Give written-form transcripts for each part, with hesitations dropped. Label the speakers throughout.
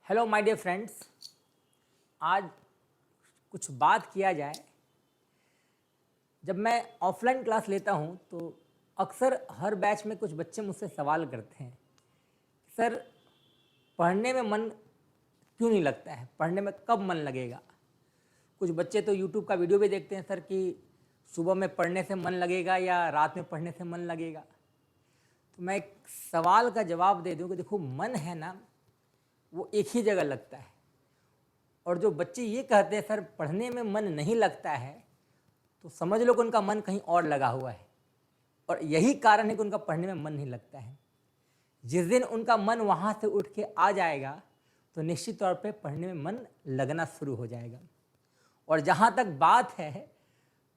Speaker 1: Hello my dear friends. आज कुछ बात किया जाए। जब मैं ऑफलाइन क्लास लेता हूँ तो अक्सर हर बैच में कुछ बच्चे मुझसे सवाल करते हैं, सर पढ़ने में मन क्यों नहीं लगता है, पढ़ने में कब मन लगेगा। कुछ बच्चे तो यूट्यूब का वीडियो भी देखते हैं सर कि सुबह में पढ़ने से मन लगेगा या रात में पढ़ने से मन लगेगा। तो मैं एक सवाल का जवाब दे दूँ कि देखो, मन है ना वो एक ही जगह लगता है, और जो बच्चे ये कहते हैं सर पढ़ने में मन नहीं लगता है, तो समझ लो कि उनका मन कहीं और लगा हुआ है, और यही कारण है कि उनका पढ़ने में मन नहीं लगता है। जिस दिन उनका मन वहाँ से उठ के आ जाएगा तो निश्चित तौर पे पढ़ने में मन लगना शुरू हो जाएगा। और जहाँ तक बात है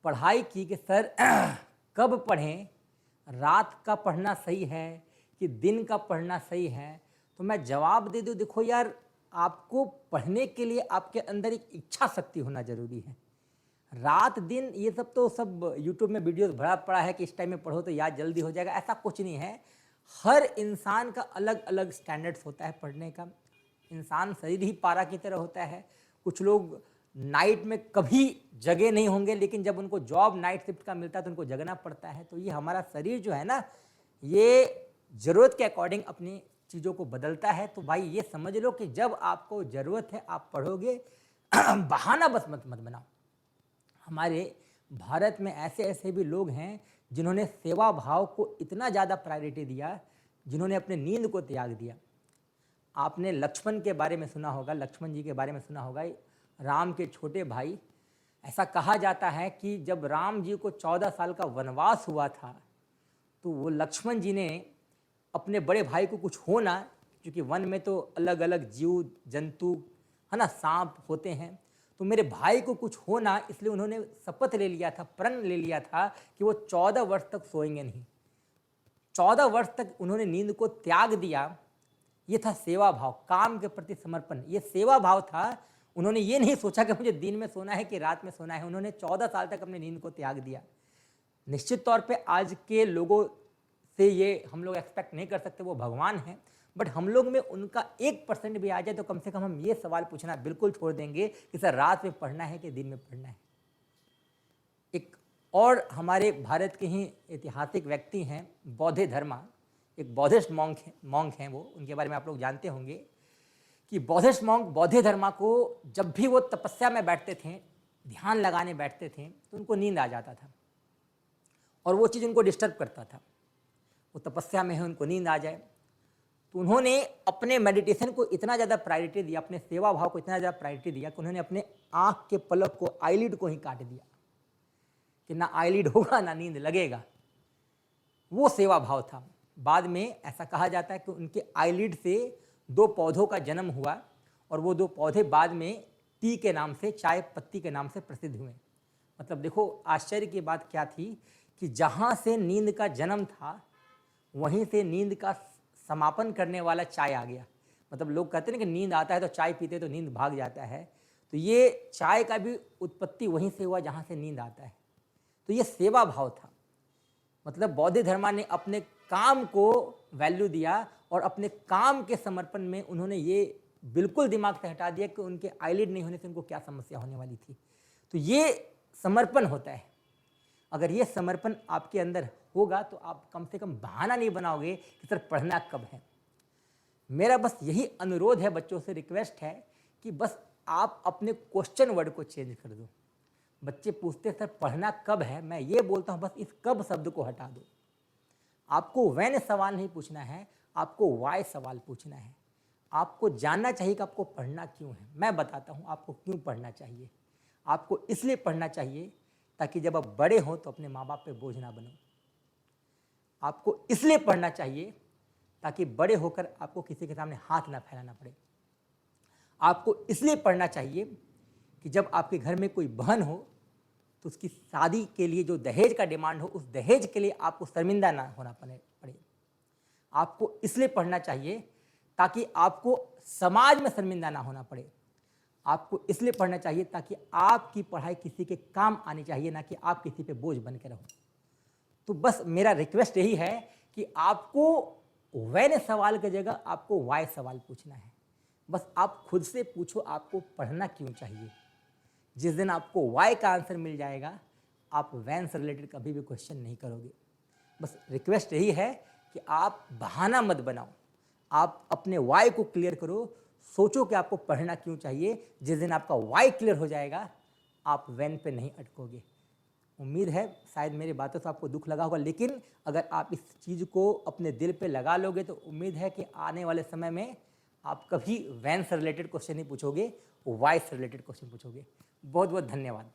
Speaker 1: पढ़ाई की कि सर कब पढ़ें, रात का पढ़ना सही है कि दिन का पढ़ना सही है, तो मैं जवाब दे दूँ, देखो यार, आपको पढ़ने के लिए आपके अंदर एक इच्छा शक्ति होना जरूरी है। रात दिन ये सब तो सब यूट्यूब में वीडियोस भरा पड़ा है कि इस टाइम में पढ़ो तो याद जल्दी हो जाएगा, ऐसा कुछ नहीं है। हर इंसान का अलग अलग स्टैंडर्ड्स होता है पढ़ने का। इंसान शरीर ही पारा की तरह होता है। कुछ लोग नाइट में कभी जगे नहीं होंगे, लेकिन जब उनको जॉब नाइट शिफ्ट का मिलता है तो उनको जगना पड़ता है। तो ये हमारा शरीर जो है ना, ये ज़रूरत के अकॉर्डिंग अपनी चीज़ों को बदलता है। तो भाई ये समझ लो कि जब आपको ज़रूरत है आप पढ़ोगे, बहाना बस मत बनाओ। हमारे भारत में ऐसे ऐसे भी लोग हैं जिन्होंने सेवा भाव को इतना ज़्यादा प्रायोरिटी दिया, जिन्होंने अपने नींद को त्याग दिया। आपने लक्ष्मण के बारे में सुना होगा, लक्ष्मण जी के बारे में सुना होगा, राम के छोटे भाई। ऐसा कहा जाता है कि जब राम जी को 14 साल का वनवास हुआ था तो वो लक्ष्मण जी ने अपने बड़े भाई को कुछ हो ना, क्योंकि वन में तो अलग अलग जीव जंतु है ना, सांप होते हैं, तो मेरे भाई को कुछ हो ना, इसलिए उन्होंने शपथ ले लिया था, प्रण ले लिया था कि वो 14 वर्ष तक सोएंगे नहीं। 14 वर्ष तक उन्होंने नींद को त्याग दिया। ये था सेवा भाव, काम के प्रति समर्पण, ये सेवा भाव था। उन्होंने ये नहीं सोचा कि मुझे दिन में सोना है कि रात में सोना है। उन्होंने 14 साल तक अपनी नींद को त्याग दिया। निश्चित तौर पे आज के लोगों से ये हम लोग एक्सपेक्ट नहीं कर सकते, वो भगवान हैं, बट हम लोग में उनका 1% भी आ जाए तो कम से कम हम ये सवाल पूछना बिल्कुल छोड़ देंगे कि सर रात में पढ़ना है कि दिन में पढ़ना है। एक और हमारे भारत के ही ऐतिहासिक व्यक्ति हैं बौद्धे धर्मा, एक बौद्धिस्ट मॉन्क हैं वो, उनके बारे में आप लोग जानते होंगे कि बौद्धिस्ट मॉन्क बौद्धे धर्मा को जब भी वो तपस्या में बैठते थे, ध्यान लगाने बैठते थे, तो उनको नींद आ जाता था और वो चीज़ उनको डिस्टर्ब करता था। वो तपस्या में है, उनको नींद आ जाए, तो उन्होंने अपने मेडिटेशन को इतना ज़्यादा प्रायोरिटी दिया, अपने सेवा भाव को इतना ज़्यादा प्रायोरिटी दिया कि उन्होंने अपने आँख के पलक को, आईलिड को ही काट दिया कि ना आईलिड होगा ना नींद लगेगा। वो सेवा भाव था। बाद में ऐसा कहा जाता है कि उनके आईलिड से 2 पौधों का जन्म हुआ, और वो 2 पौधे बाद में टी के नाम से, चाय पत्ती के नाम से प्रसिद्ध हुए। मतलब देखो आश्चर्य की बात क्या थी कि जहाँ से नींद का जन्म था वहीं से नींद का समापन करने वाला चाय आ गया। मतलब लोग कहते हैं कि नींद आता है तो चाय पीते तो नींद भाग जाता है, तो ये चाय का भी उत्पत्ति वहीं से हुआ जहाँ से नींद आता है। तो ये सेवा भाव था। मतलब बौद्ध धर्मा ने अपने काम को वैल्यू दिया, और अपने काम के समर्पण में उन्होंने ये बिल्कुल दिमाग से हटा दिया कि उनके आईलिड नहीं होने से उनको क्या समस्या होने वाली थी। तो ये समर्पण होता है। अगर ये समर्पण आपके अंदर होगा तो आप कम से कम बहाना नहीं बनाओगे कि सर पढ़ना कब है। मेरा बस यही अनुरोध है, बच्चों से रिक्वेस्ट है कि बस आप अपने क्वेश्चन वर्ड को चेंज कर दो। बच्चे पूछते सर पढ़ना कब है, मैं ये बोलता हूँ बस इस कब शब्द को हटा दो। आपको व्हेन सवाल नहीं पूछना है, आपको वाई सवाल पूछना है। आपको जानना चाहिए कि आपको पढ़ना क्यों है। मैं बताता हूँ आपको क्यों पढ़ना चाहिए। आपको इसलिए पढ़ना चाहिए ताकि जब आप बड़े हों तो अपने माँ बाप पे बोझ ना बनो। आपको इसलिए पढ़ना चाहिए ताकि बड़े होकर आपको किसी के सामने हाथ ना फैलाना पड़े। आपको इसलिए पढ़ना चाहिए कि जब आपके घर में कोई बहन हो तो उसकी शादी के लिए जो दहेज का डिमांड हो, उस दहेज के लिए आपको शर्मिंदा ना होना पड़े। आपको इसलिए पढ़ना चाहिए ताकि आपको समाज में शर्मिंदा ना होना पड़े। आपको इसलिए पढ़ना चाहिए ताकि आपकी पढ़ाई किसी के काम आनी चाहिए, ना कि आप किसी पे बोझ बन के रहो। तो बस मेरा रिक्वेस्ट यही है कि आपको व्हेन सवाल की जगह आपको वाई सवाल पूछना है। बस आप खुद से पूछो आपको पढ़ना क्यों चाहिए। जिस दिन आपको वाई का आंसर मिल जाएगा, आप वैन से रिलेटेड कभी भी क्वेश्चन नहीं करोगे। बस रिक्वेस्ट यही है कि आप बहाना मत बनाओ, आप अपने वाई को क्लियर करो, सोचो कि आपको पढ़ना क्यों चाहिए। जिस दिन आपका वाई क्लियर हो जाएगा, आप वैन पे नहीं अटकोगे। उम्मीद है शायद मेरी बातों से आपको दुख लगा होगा, लेकिन अगर आप इस चीज़ को अपने दिल पे लगा लोगे तो उम्मीद है कि आने वाले समय में आप कभी वैन से रिलेटेड क्वेश्चन नहीं पूछोगे, वाई से रिलेटेड क्वेश्चन पूछोगे। बहुत बहुत धन्यवाद।